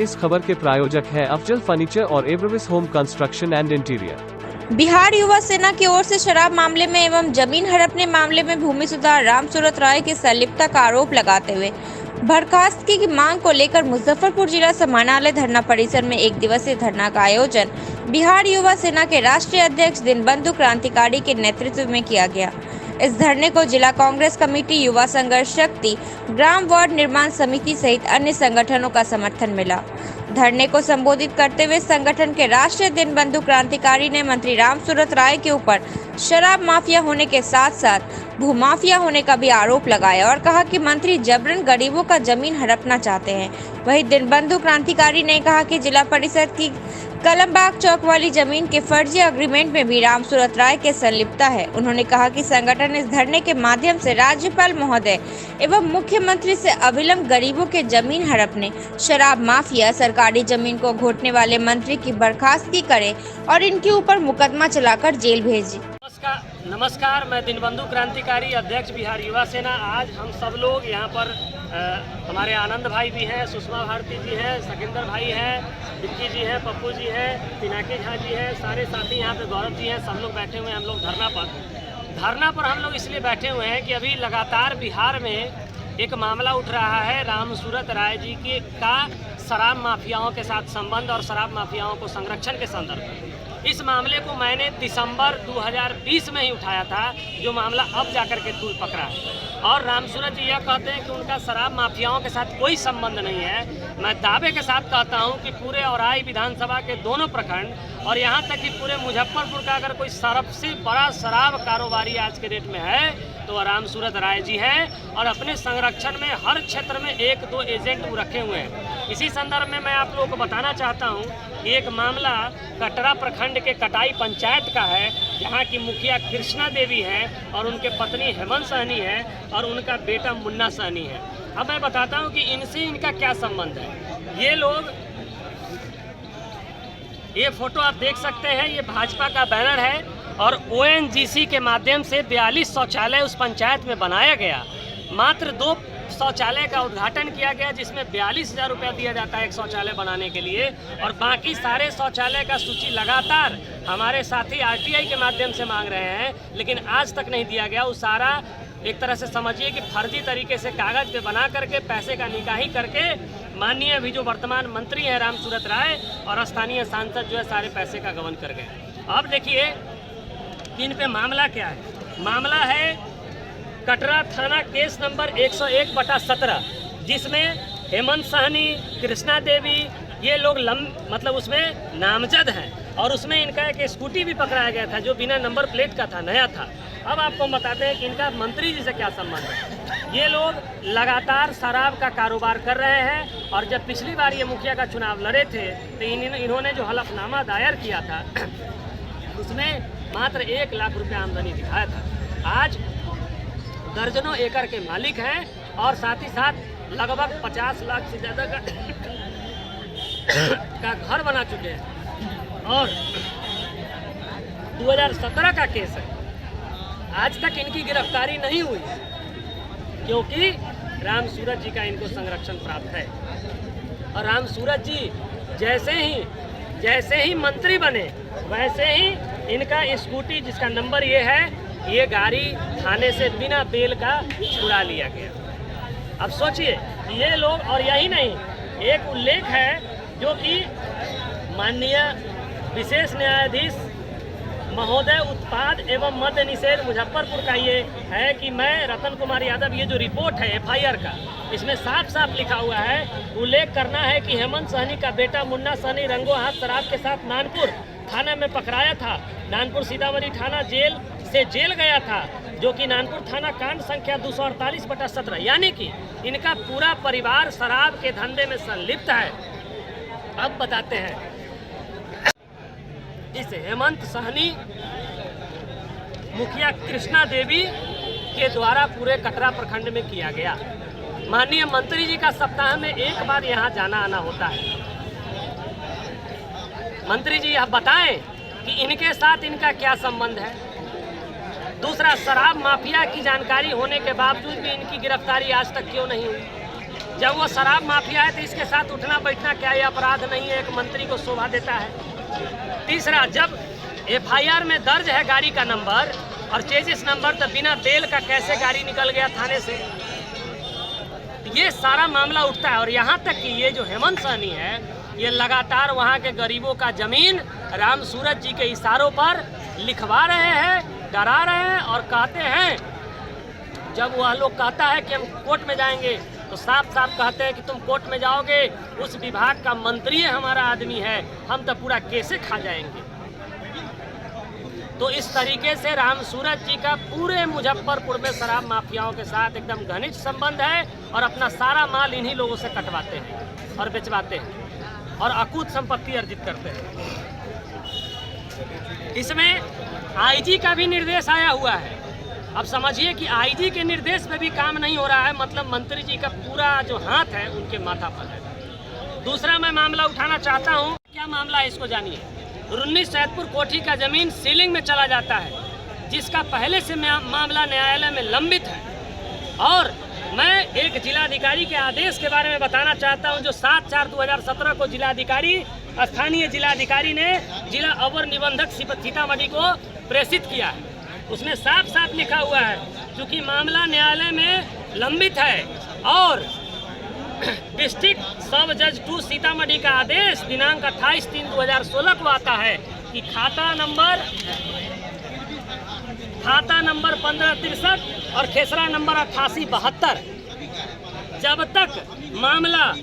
इस खबर के प्रायोजक है अफजल फर्नीचर और एवरविस home construction and interior. Bihar Yuva Sena की ओर से शराब मामले में एवं जमीन हड़पने मामले में भूमि सुधार रामसूरत राय की संलिप्तता का आरोप लगाते हुए बर्खास्तगी की मांग को लेकर मुजफ्फरपुर जिला समाहरणालय धरना परिसर में एक दिवसीय धरना का आयोजन बिहार युवा सेना के राष्ट्रीय अध्यक्ष दीनबंधु क्रांतिकारी के नेतृत्व में किया गया। इस धरने को जिला कांग्रेस कमेटी, युवा संघर्ष शक्ति, ग्राम वार्ड निर्माण समिति सहित अन्य संगठनों का समर्थन मिला। धरने को संबोधित करते हुए संगठन के राष्ट्रीय दीनबंधु क्रांतिकारी ने मंत्री रामसूरत राय के ऊपर शराब माफिया होने के साथ साथ भूमाफिया होने का भी आरोप लगाया और कहा कि मंत्री जबरन गरीबों का जमीन हड़पना चाहते हैं। वहीं दीनबंधु क्रांतिकारी ने कहा कि जिला परिषद की कलमबाग चौक वाली जमीन के फर्जी एग्रीमेंट में भी रामसूरत राय के संलिप्तता है। उन्होंने कहा कि संगठन इस धरने के माध्यम से राज्यपाल महोदय एवं मुख्यमंत्री से अविलंब गरीबों के जमीन हड़पने, शराब माफिया, सरकारी जमीन को घोटने वाले मंत्री की बर्खास्तगी करे और इनके ऊपर मुकदमा चलाकर जेल भेजे। नमस्कार, मैं दीनबंधु क्रांतिकारी, अध्यक्ष बिहार युवा सेना। आज हम सब लोग यहाँ पर हमारे आनंद भाई भी हैं, सुषमा भारती जी हैं, सकिंदर भाई हैं, विक्की जी हैं, पप्पू जी हैं, पिनाकी झा जी हैं, सारे साथी यहाँ पे गौरव जी हैं, सब लोग बैठे हुए हैं। हम लोग धरना पर हम लोग इसलिए बैठे हुए हैं कि अभी लगातार बिहार में एक मामला उठ रहा है रामसूरत राय जी के का शराब माफियाओं के साथ संबंध और शराब माफियाओं को संरक्षण के संदर्भ में। इस मामले को मैंने दिसंबर 2020 में ही उठाया था, जो मामला अब जाकर के तूल पकड़ा है। और रामसूरत जी यह कहते हैं कि उनका शराब माफियाओं के साथ कोई संबंध नहीं है। मैं दावे के साथ कहता हूं कि पूरे औराई विधानसभा के दोनों प्रखंड और यहां तक कि पूरे मुजफ्फरपुर का अगर कोई सबसे बड़ा शराब कारोबारी आज के डेट में है तो रामसूरत राय जी हैं। और अपने संरक्षण में हर क्षेत्र में 1-2 एजेंट वो रखे हुए हैं। इसी संदर्भ में मैं आप लोगों को बताना चाहता हूं कि एक मामला कटरा प्रखंड के कटाई पंचायत का है, जहां की मुखिया कृष्णा देवी है और उनके पत्नी हेमंत सहनी है और उनका बेटा मुन्ना सहनी है। अब मैं बताता हूं कि इनसे इनका क्या संबंध है। ये लोग, ये फोटो आप देख सकते हैं, ये भाजपा का बैनर है और ONGC के माध्यम से 42 शौचालय उस पंचायत में बनाया गया। मात्र 2 शौचालय का उद्घाटन किया गया, जिसमें 42,000 रुपया दिया जाता है एक शौचालय बनाने के लिए, और बाकी सारे शौचालय का सूची लगातार हमारे साथी RTI के माध्यम से मांग रहे हैं, लेकिन आज तक नहीं दिया गया। वो सारा एक तरह से समझिए कि फर्जी तरीके से कागज पे बना करके पैसे का निकाही करके माननीय अभी जो वर्तमान मंत्री हैं रामसूरत राय और स्थानीय सांसद जो है सारे पैसे का गबन कर गए। अब देखिए कि इन पे मामला क्या है। मामला है कटरा थाना केस नंबर 101/17, जिसमें हेमंत सहनी, कृष्णा देवी, ये लोग मतलब उसमें नामजद हैं। और उसमें इनका एक स्कूटी भी पकड़ाया गया था जो बिना नंबर प्लेट का था, नया था। अब आपको बताते हैं कि इनका मंत्री जी से क्या संबंध है। ये लोग लगातार शराब का कारोबार कर रहे हैं और जब पिछली बार ये मुखिया का चुनाव लड़े थे तो इन्होंने जो हलफनामा दायर किया था उसमें मात्र 1 लाख रुपया आमदनी दिखाया था। आज दर्जनों एकड़ के मालिक हैं और साथ ही साथ लगभग 50 लाख से ज़्यादा का घर बना चुके हैं। और 2017 का केस है, आज तक इनकी गिरफ्तारी नहीं हुई क्योंकि रामसूरत जी का इनको संरक्षण प्राप्त है। और रामसूरत जी जैसे ही मंत्री बने वैसे ही इनका स्कूटी, जिसका नंबर ये है, ये गाड़ी थाने से बिना बेल का छुड़ा लिया गया। अब सोचिए ये लोग, और यही नहीं, एक उल्लेख है जो कि माननीय विशेष न्यायाधीश महोदय उत्पाद एवं मद्य निषेध मुजफ्फरपुर का ये है कि मैं रतन कुमार यादव, ये जो रिपोर्ट है FIR का, इसमें साफ साफ लिखा हुआ है, उल्लेख करना है कि हेमंत सहनी का बेटा मुन्ना सहनी रंगों हाथ शराब के साथ नानपुर थाना में पकड़ाया था। नानपुर सीतामढ़ी थाना जेल से जेल गया था, जो कि नानपुर थाना कांड संख्या 248/17, यानी कि इनका पूरा परिवार शराब के धंधे में संलिप्त है। अब बताते हैं इस हेमंत सहनी, मुखिया कृष्णा देवी के द्वारा पूरे कटरा प्रखंड में किया गया। माननीय मंत्री जी का सप्ताह में 1 बार यहाँ जाना आना होता है। मंत्री जी आप बताएं कि इनके साथ इनका क्या संबंध है। दूसरा, शराब माफिया की जानकारी होने के बावजूद भी इनकी गिरफ्तारी आज तक क्यों नहीं हुई। जब वो शराब माफिया है तो इसके साथ उठना बैठना क्या ये अपराध नहीं है? एक मंत्री को शोभा देता है। तीसरा, जब एफआईआर में दर्ज है गाड़ी का नंबर और चेजिस नंबर, तो बिना तेल का कैसे गाड़ी निकल गया थाने से? ये सारा मामला उठता है। और यहाँ तक कि ये जो हेमंत सहनी है, ये लगातार वहाँ के गरीबों का जमीन राम सूरत जी के इशारों पर लिखवा रहे हैं, डरा रहे हैं और कहते हैं, जब वह लोग कहता है कि हम कोर्ट में जाएंगे तो साफ साफ कहते हैं कि तुम कोर्ट में जाओगे, उस विभाग का मंत्री हमारा आदमी है, हम तो पूरा केसे खा जाएंगे। तो इस तरीके से राम सूरत जी का पूरे मुजफ्फरपुर में शराब माफियाओं के साथ एकदम घनिष्ठ संबंध है और अपना सारा माल इन्हीं लोगों से कटवाते हैं और बेचवाते हैं और अकूत संपत्ति अर्जित करते हैं। इसमें आईजी का भी निर्देश आया हुआ है। अब समझिए कि आईजी के निर्देश पे भी काम नहीं हो रहा है, मतलब मंत्री जी का पूरा जो हाथ है उनके माथा पर है। दूसरा मैं मामला उठाना चाहता हूँ, क्या मामला है इसको जानिए। रुन्नी सैदपुर कोठी का जमीन सीलिंग में चला जाता है, जिसका पहले से मामला न्यायालय में लंबित है। और मैं एक जिलाधिकारी के आदेश के बारे में बताना चाहता हूं, जो 7/4/2017 को स्थानीय जिलाधिकारी ने जिला अवर निबंधक सीतामढ़ी को प्रेषित किया है। उसमें साफ साफ लिखा हुआ है, क्योंकि मामला न्यायालय में लंबित है और डिस्ट्रिक्ट सब जज 2 सीतामढ़ी का आदेश दिनांक 28/3/2016 को आता है कि खाता नंबर 1563 और खेसरा नंबर 8872, जब तक मामला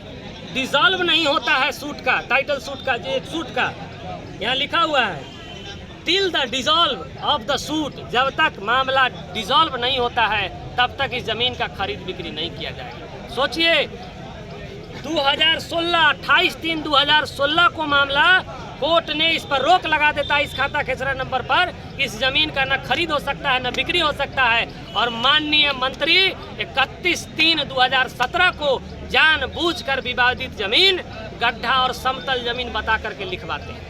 डिसॉल्व नहीं होता है सूट का, टाइटल सूट का, जो सूट का यहाँ लिखा हुआ है, till the dissolve of the suit, जब तक मामला डिसॉल्व नहीं होता है तब तक इस जमीन का खरीद बिक्री नहीं किया जाएगा। सोचिए 28/3/2016 को मामला कोर्ट ने इस पर रोक लगा देता है, इस खाता खेसरा नंबर पर इस जमीन का न खरीद हो सकता है न बिक्री हो सकता है। और माननीय मंत्री 31/3/2017 को जानबूझकर विवादित जमीन गड्ढा और समतल जमीन बता करके लिखवाते हैं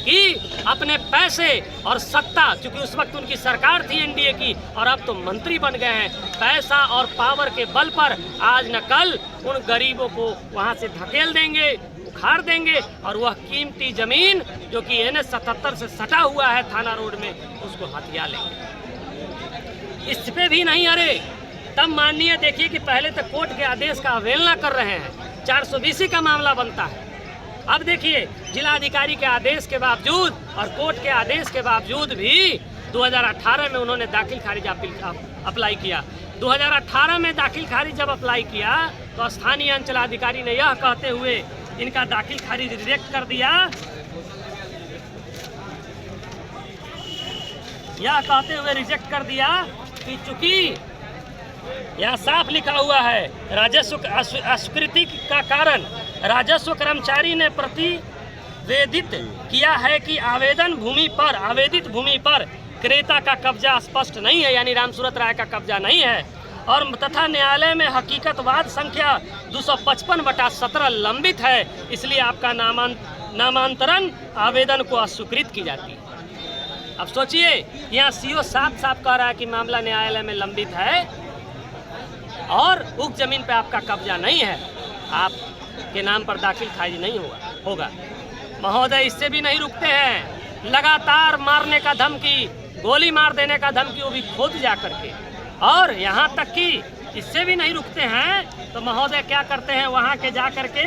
कि अपने पैसे और सत्ता, क्योंकि उस वक्त उनकी सरकार थी एनडीए की और अब तो मंत्री बन गए हैं, पैसा और पावर के बल पर आज न कल उन गरीबों को वहां से धकेल देंगे, उखाड़ देंगे और वह कीमती जमीन जो कि NH 77 से सटा हुआ है थाना रोड में, उसको हथिया लेंगे। इस पे भी नहीं अरे, तब माननीय देखिए कि पहले तो कोर्ट के आदेश का अवहेलना कर रहे हैं, 420 का मामला बनता है। अब देखिए जिलाधिकारी के आदेश के बावजूद और कोर्ट के आदेश के बावजूद भी 2018 में उन्होंने दाखिल खारिज अप्लाई किया। 2018 में दाखिल खारिज जब अप्लाई किया तो स्थानीय अंचलाधिकारी ने यह कहते हुए इनका दाखिल खारिज रिजेक्ट कर दिया, यह कहते हुए रिजेक्ट कर दिया कि चूंकि यहाँ साफ लिखा हुआ है राजस्व अस्वीकृति का कारण राजस्व कर्मचारी ने प्रतिवेदित किया है कि आवेदित भूमि पर क्रेता का कब्जा स्पष्ट नहीं है, यानी राम सूरत राय का कब्जा नहीं है, और तथा न्यायालय में हकीकतवाद संख्या 255/17 लंबित है, इसलिए आपका नामांतरण आवेदन को अस्वीकृत की जाती है। अब सोचिए यहाँ सीओ साफ साफ कह रहा है कि मामला न्यायालय में लंबित है और उक्त जमीन पे आपका कब्जा नहीं है, आपके नाम पर दाखिल खारिज नहीं होगा। महोदय इससे भी नहीं रुकते हैं, लगातार मारने का धमकी, गोली मार देने का धमकी, वो भी खुद जा करके, और यहाँ तक कि इससे भी नहीं रुकते हैं तो महोदय क्या करते हैं, वहाँ के जा करके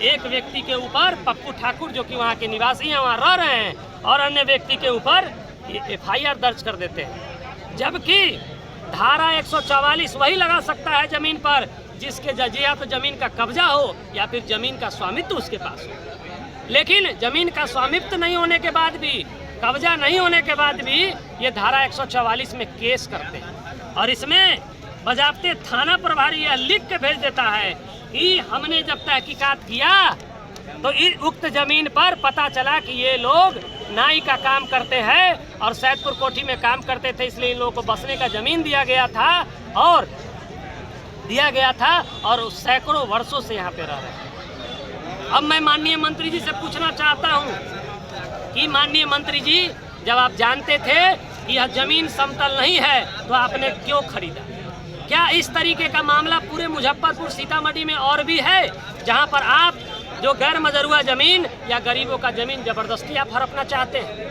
एक व्यक्ति के ऊपर, पप्पू ठाकुर जो कि वहाँ के निवासी हैं, वहाँ रह रहे हैं, और अन्य व्यक्ति के ऊपर FIR दर्ज कर देते हैं, जबकि धारा 144 वही लगा सकता है जमीन पर जिसके या तो जमीन का कब्जा हो या फिर जमीन का स्वामित्व उसके पास हो। लेकिन जमीन का स्वामित्व नहीं होने के बाद भी, कब्जा नहीं होने के बाद भी ये धारा 144 में केस करते हैं, और इसमें बजाबते थाना प्रभारी यह लिख के भेज देता है कि हमने जब तहकीकात किया तो इस उक्त जमीन पर पता चला कि ये लोग नाई का काम करते हैं और सैदपुर कोठी में काम करते थे, इसलिए इन लोगों को बसने का जमीन दिया गया था और सैकड़ों वर्षों से यहाँ पे रह रहे हैं। अब मैं माननीय मंत्री जी से पूछना चाहता हूँ कि माननीय मंत्री जी, जब आप जानते थे कि यह जमीन समतल नहीं है तो आपने क्यों खरीदा, क्या इस तरीके का मामला पूरे मुजफ्फरपुर सीतामढ़ी में और भी है, जहां पर आप जो गैर मजरूआ जमीन या गरीबों का जमीन जबरदस्ती आप हड़पना चाहते हैं?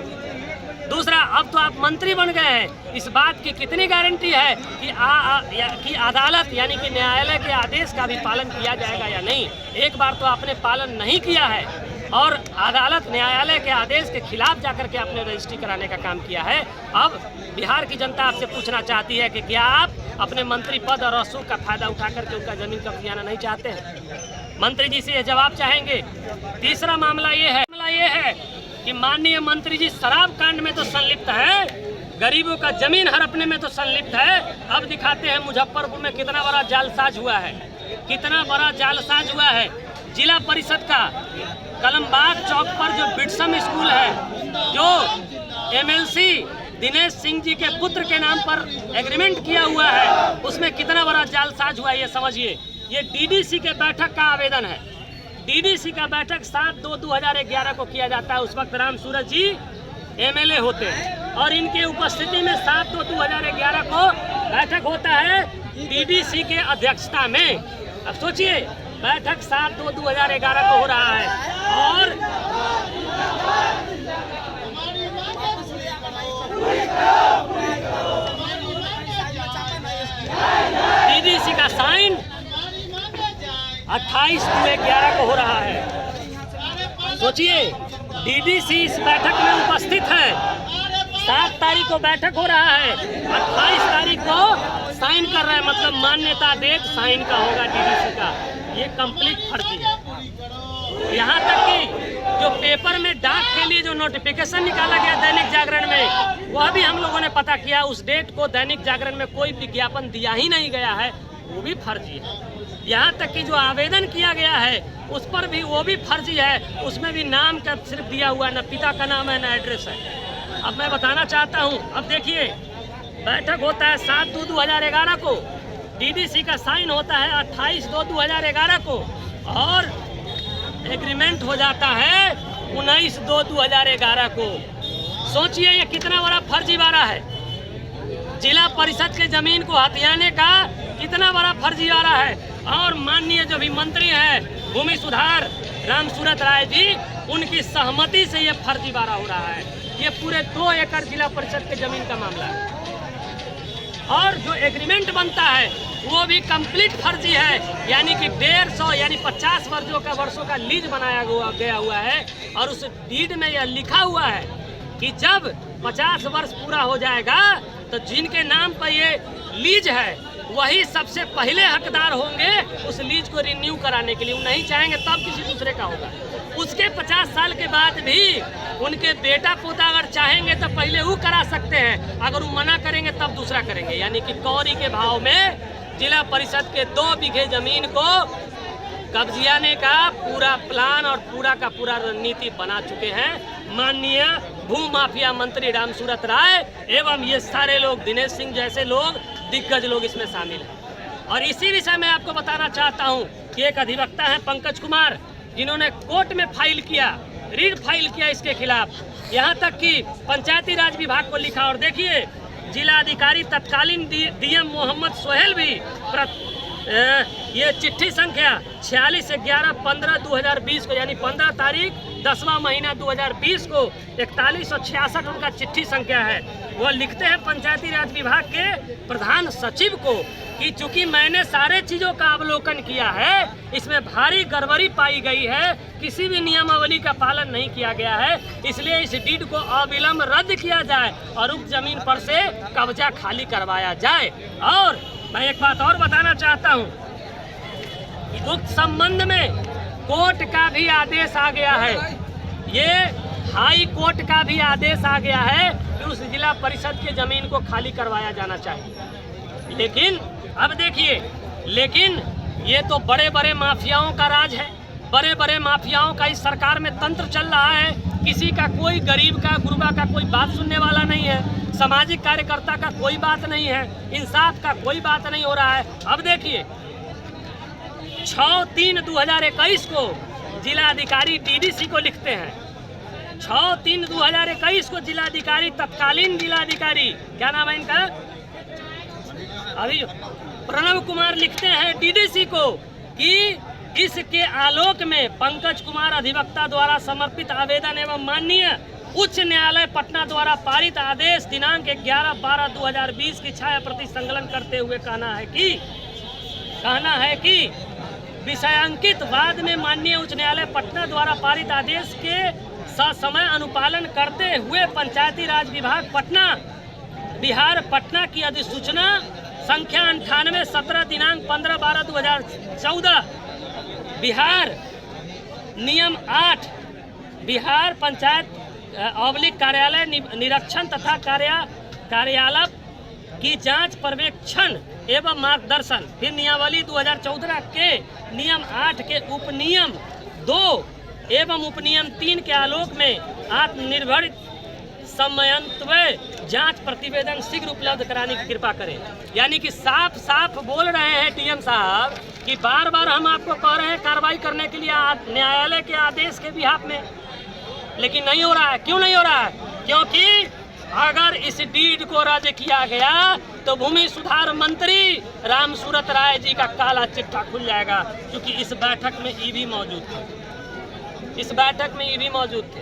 दूसरा, अब तो आप मंत्री बन गए हैं, इस बात की कितनी गारंटी है कि अदालत यानी कि न्यायालय के आदेश का भी पालन किया जाएगा या नहीं? एक बार तो आपने पालन नहीं किया है और अदालत न्यायालय के आदेश के खिलाफ जाकर के आपने रजिस्ट्री कराने का काम किया है। अब बिहार की जनता आपसे पूछना चाहती है कि क्या आप अपने मंत्री पद और रसूख का फायदा उठा करके उनका जमीन कब्जाना नहीं चाहते हैं? मंत्री जी से यह जवाब चाहेंगे। तीसरा मामला ये है कि माननीय मंत्री जी शराब कांड में तो संलिप्त है, गरीबों का जमीन हड़पने में तो संलिप्त है। अब दिखाते हैं मुजफ्फरपुर में कितना बड़ा जालसाज हुआ है, कितना बड़ा जालसाज हुआ है। जिला परिषद का कलमबाग चौक पर जो बिट्सम स्कूल है, जो एमएलसी दिनेश सिंह जी के पुत्र के नाम पर एग्रीमेंट किया हुआ है, उसमें कितना बड़ा जालसाज हुआ है ये समझिए। ये डीडीसी के बैठक का आवेदन है। डीडीसी का बैठक 7/2/2011 को किया जाता है। उस वक्त राम सूरत जी एमएलए होते हैं और इनके उपस्थिति में 7/2/2011 को बैठक होता है डीडीसी के अध्यक्षता में। अब सोचिए, बैठक 7/2/2011 को हो रहा है और डीडीसी का साइन 28/2/11 को हो रहा है। सोचिए, डीडीसी इस बैठक में उपस्थित है। 7 तारीख को बैठक हो रहा है, 28 तारीख को साइन कर रहा है, मतलब मान्यता डेट साइन का होगा डीडीसी का। ये कंप्लीट फर्जी है। यहाँ तक कि जो पेपर में डाक के लिए जो नोटिफिकेशन निकाला गया दैनिक जागरण में, वह भी हम लोगों ने पता किया। उस डेट को दैनिक जागरण में कोई विज्ञापन दिया ही नहीं गया है, वो भी फर्जी है। यहाँ तक कि जो आवेदन किया गया है उस पर भी वो भी फर्जी है। उसमें भी नाम का सिर्फ दिया हुआ है, न पिता का नाम है न एड्रेस है। अब मैं बताना चाहता हूँ, अब देखिए, बैठक होता है 7/2/2011 को, डीडीसी का साइन होता है 28/2/2011 को और एग्रीमेंट हो जाता है 19/2/2011 को। सोचिए ये कितना बड़ा फर्जीवाड़ा है। जिला परिषद के जमीन को हथियाने का कितना बड़ा फर्जीवाड़ा है। और माननीय जो भी मंत्री हैं भूमि सुधार राम सूरत राय जी, उनकी सहमति से ये फर्जीवाड़ा हो रहा है। ये पूरे 2 एकड़ जिला परिषद के जमीन का मामला है और जो एग्रीमेंट बनता है वो भी कंप्लीट फर्जी है। यानी कि 150 यानी 50 वर्षों का लीज बनाया गया हुआ है और उस डीड में यह लिखा हुआ है कि जब 50 वर्ष पूरा हो जाएगा तो जिनके नाम पर ये लीज है वही सबसे पहले हकदार होंगे उस लीज को रिन्यू कराने के लिए। वो नहीं चाहेंगे तब किसी दूसरे का होगा। उसके 50 साल के बाद भी उनके बेटा पोता अगर चाहेंगे तो पहले वो करा सकते हैं, अगर वो मना करेंगे तब दूसरा करेंगे। यानी कि कौड़ी के भाव में जिला परिषद के 2 बीघे जमीन को कब्जियाने का पूरा प्लान और पूरा का पूरा रणनीति बना चुके हैं माननीय भू माफिया मंत्री राम सूरत राय एवं ये सारे लोग, दिनेश सिंह जैसे लोग, दिग्गज लोग इसमें शामिल हैं। और इसी विषय में आपको बताना चाहता हूं कि एक अधिवक्ता है पंकज कुमार, जिन्होंने कोर्ट में फाइल किया, रीड फाइल किया इसके खिलाफ। यहाँ तक कि पंचायती राज विभाग को लिखा। और देखिए, जिला अधिकारी तत्कालीन डीएम मोहम्मद सोहेल भी ये चिट्ठी संख्या 46/11/15/2020 को, यानी 15 तारीख 10वां महीना 2020 को 4166 उनका चिट्ठी संख्या है। वो लिखते हैं पंचायती राज विभाग के प्रधान सचिव को कि चूंकि मैंने सारे चीज़ों का अवलोकन किया है, इसमें भारी गड़बड़ी पाई गई है, किसी भी नियमावली का पालन नहीं किया गया है, इसलिए इस डीड को अविलंब रद्द किया जाए और उक्त जमीन पर से कब्जा खाली करवाया जाए। और मैं एक बात और बताना चाहता हूं कि उक्त संबंध में कोर्ट का भी आदेश आ गया है। ये हाई कोर्ट का भी आदेश आ गया है कि उस जिला परिषद की जमीन को खाली करवाया जाना चाहिए। लेकिन अब देखिए, लेकिन ये तो बड़े बड़े माफियाओं का राज है, बड़े बड़े माफियाओं का इस सरकार में तंत्र चल रहा है। किसी का कोई गरीब का गुरबा का कोई बात सुनने वाला नहीं है, सामाजिक कार्यकर्ता का कोई बात नहीं है, इंसाफ का कोई बात नहीं हो रहा है। अब देखिए, 6/3/2021 को जिलाधिकारी डीडीसी को लिखते हैं, 6/3/2021 को जिलाधिकारी, तत्कालीन जिलाधिकारी, क्या नाम है इनका, अभी प्रणव कुमार लिखते हैं डीडीसी को कि इसके आलोक में पंकज कुमार अधिवक्ता द्वारा समर्पित आवेदन एवं माननीय उच्च न्यायालय पटना द्वारा पारित आदेश दिनांक 11/12/2020 की छाया प्रति संकलन करते हुए कहना है कि विषयांकित बाद में माननीय उच्च न्यायालय पटना द्वारा पारित आदेश के ससमय अनुपालन करते हुए पंचायती राज विभाग पटना बिहार पटना की अधिसूचना संख्या 98/17 दिनांक 15/12/2014 बिहार नियम 8 बिहार पंचायत कार्यालय निरीक्षण तथा कार्यालय की जांच पर्यवेक्षण एवं मार्गदर्शन, फिर नियमावली 2014 के नियम 8 के उपनियम 2 एवं उपनियम 3 के आलोक में आत्मनिर्भर समन्वय जांच प्रतिवेदन शीघ्र उपलब्ध कराने की कृपा करें। यानी कि साफ साफ बोल रहे हैं टीएम साहब कि बार बार हम आपको कह रहे हैं कार्रवाई करने के लिए न्यायालय के आदेश के बिहाफ में, लेकिन नहीं हो रहा है। क्यों नहीं हो रहा है? क्योंकि अगर इस डीड को रद्द किया गया तो भूमि सुधार मंत्री रामसूरत राय जी का काला चिट्ठा खुल जाएगा, क्योंकि इस बैठक में ईवी मौजूद थे। इस बैठक में ईवी मौजूद थे।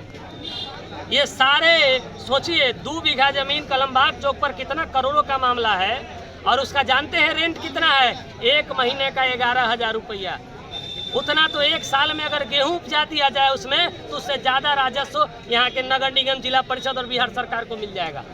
ये सारे सोचिए 2 बीघा जमीन कलमबाग चौक पर कितना करोड़ों का मामला है, और उसका जानते हैं रेंट कितना है? 1 महीने का 11,000 रुपया। उतना तो 1 साल में अगर गेहूं उपजा दिया जाए उसमें, तो उससे ज़्यादा राजस्व यहाँ के नगर निगम, जिला परिषद और बिहार सरकार को मिल जाएगा।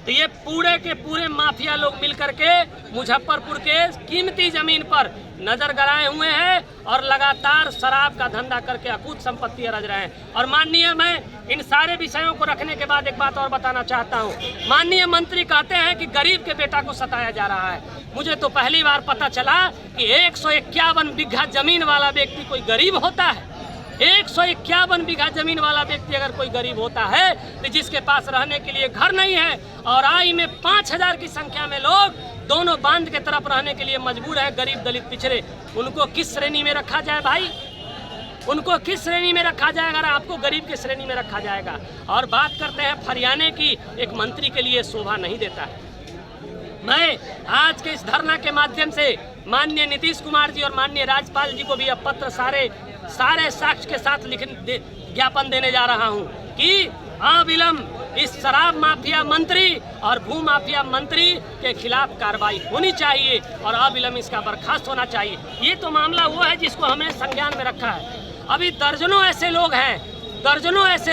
तो ये पूरे के पूरे माफिया लोग मिल करके मुजफ्फरपुर के कीमती जमीन पर नजर गड़ाए हुए हैं और लगातार शराब का धंधा करके अकूत संपत्ति अर्ज रहे हैं। और माननीय, मैं इन सारे विषयों को रखने के बाद एक बात और बताना चाहता हूँ। माननीय मंत्री कहते हैं कि गरीब के बेटा को सताया जा रहा है। मुझे तो पहली बार पता चला कि 151 बीघा जमीन वाला व्यक्ति कोई गरीब होता है। 151 बीघा जमीन वाला व्यक्ति अगर कोई गरीब होता है, तो जिसके पास रहने के लिए घर नहीं है और आई में 5000 की संख्या में लोग दोनों बांध के तरफ रहने के लिए मजबूर है, गरीब दलित पिछड़े, उनको किस श्रेणी में रखा जाए भाई? उनको किस श्रेणी में रखा जाएगा? अगर आपको गरीब की श्रेणी में रखा जाएगा। और बात करते हैं फरियाने की, एक मंत्री के लिए शोभा नहीं देता है। मैं आज के इस धरना के माध्यम से माननीय नीतीश कुमार जी और माननीय राज्यपाल जी को भी अब पत्र सारे साक्ष्य के साथ ज्ञापन देने जा रहा हूं कि अविलंब इस शराब माफिया मंत्री और भू माफिया मंत्री के खिलाफ कार्रवाई होनी चाहिए और अविलंब इसका बर्खास्त होना चाहिए। ये तो मामला वो है जिसको हमने संज्ञान में रखा है। अभी दर्जनों ऐसे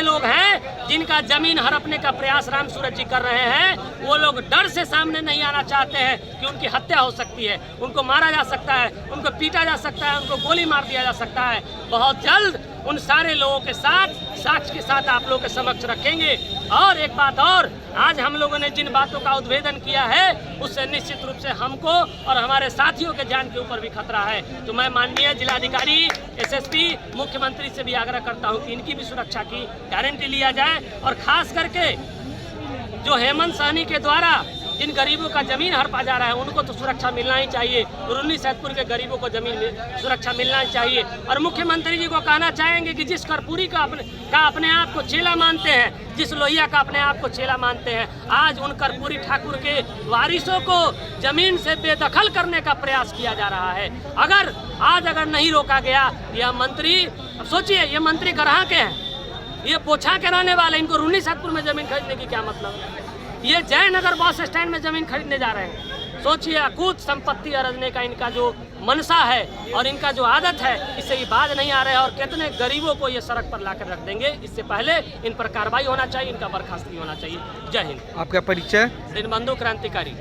लोग हैं जिनका जमीन हड़पने का प्रयास रामसूरत जी कर रहे हैं। वो लोग डर से सामने नहीं आना चाहते हैं कि उनकी हत्या हो सकती है, उनको मारा जा सकता है, उनको पीटा जा सकता है, उनको गोली मार दिया जा सकता है। बहुत जल्द उन सारे लोगों के साथ साक्ष्य के साथ आप लोगों के समक्ष रखेंगे। और एक बात और, आज हम लोगों ने जिन बातों का उद्भेदन किया है उससे निश्चित रूप से हमको और हमारे साथियों के जान के ऊपर भी खतरा है। तो मैं माननीय जिलाधिकारी, एसएसपी, मुख्यमंत्री से भी आग्रह करता हूं कि इनकी भी सुरक्षा की गारंटी लिया जाए। और खास करके जो हेमंत सहनी के द्वारा जिन गरीबों का जमीन हड़पा जा रहा है उनको तो सुरक्षा मिलना ही चाहिए। रुन्नी सैदपुर के गरीबों को जमीन में सुरक्षा मिलना ही चाहिए। और मुख्यमंत्री जी को कहना चाहेंगे कि जिस कर्पूरी का अपने आप को चेला मानते हैं, जिस लोहिया का अपने आप को चेला मानते हैं, आज उन कर्पूरी ठाकुर के वारिसों को जमीन से बेदखल करने का प्रयास किया जा रहा है। अगर नहीं रोका गया, यह मंत्री, अब सोचिए, ये मंत्री गरहा के हैं, ये पोछा के रहने वाले, इनको रुन्नी सैदपुर में जमीन खरीदने की क्या मतलब है? ये जयनगर बस स्टैंड में जमीन खरीदने जा रहे हैं। सोचिए, अकूत संपत्ति अर्जने का इनका जो मनसा है और इनका जो आदत है, इससे ये बाज नहीं आ रहे हैं और कितने गरीबों को ये सड़क पर लाकर रख देंगे। इससे पहले इन पर कार्रवाई होना चाहिए, इनका बर्खास्त भी होना चाहिए। जय हिंद। आपका परिचय? दिनबंधु क्रांतिकारी।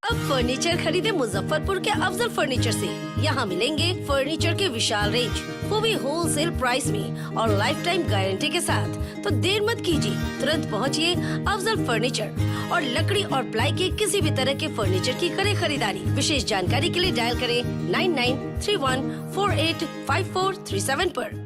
अब फर्नीचर खरीदे मुजफ्फरपुर के अफजल फर्नीचर से। यहाँ मिलेंगे फर्नीचर के विशाल रेंज, वो भी होलसेल प्राइस में और लाइफ टाइम गारंटी के साथ। तो देर मत कीजिए, तुरंत पहुँचिए अफजल फर्नीचर और लकड़ी और प्लाई के किसी भी तरह के फर्नीचर की करें खरीदारी। विशेष जानकारी के लिए डायल करें 9931485437 पर।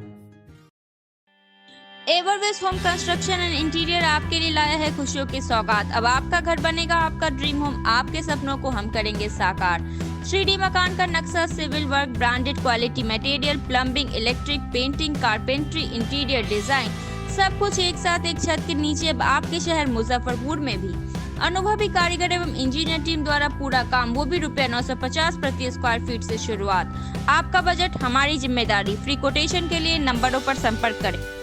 एवरवेस्ट होम कंस्ट्रक्शन एंड इंटीरियर आपके लिए लाया है खुशियों की सौगात। अब आपका घर बनेगा आपका ड्रीम होम। आपके सपनों को हम करेंगे साकार। 3D मकान का नक्शा, civil work, branded quality material, plumbing, electric, painting, carpentry, interior design, सब कुछ एक साथ एक छत के नीचे अब आपके शहर मुजफ्फरपुर में भी। अनुभवी कारीगर एवं इंजीनियर टीम द्वारा पूरा काम, वो भी रुपया 950 प्रति स्क्वायर फीट से शुरुआत। आपका बजट हमारी जिम्मेदारी। फ्री कोटेशन के लिए नंबरों पर संपर्क करें।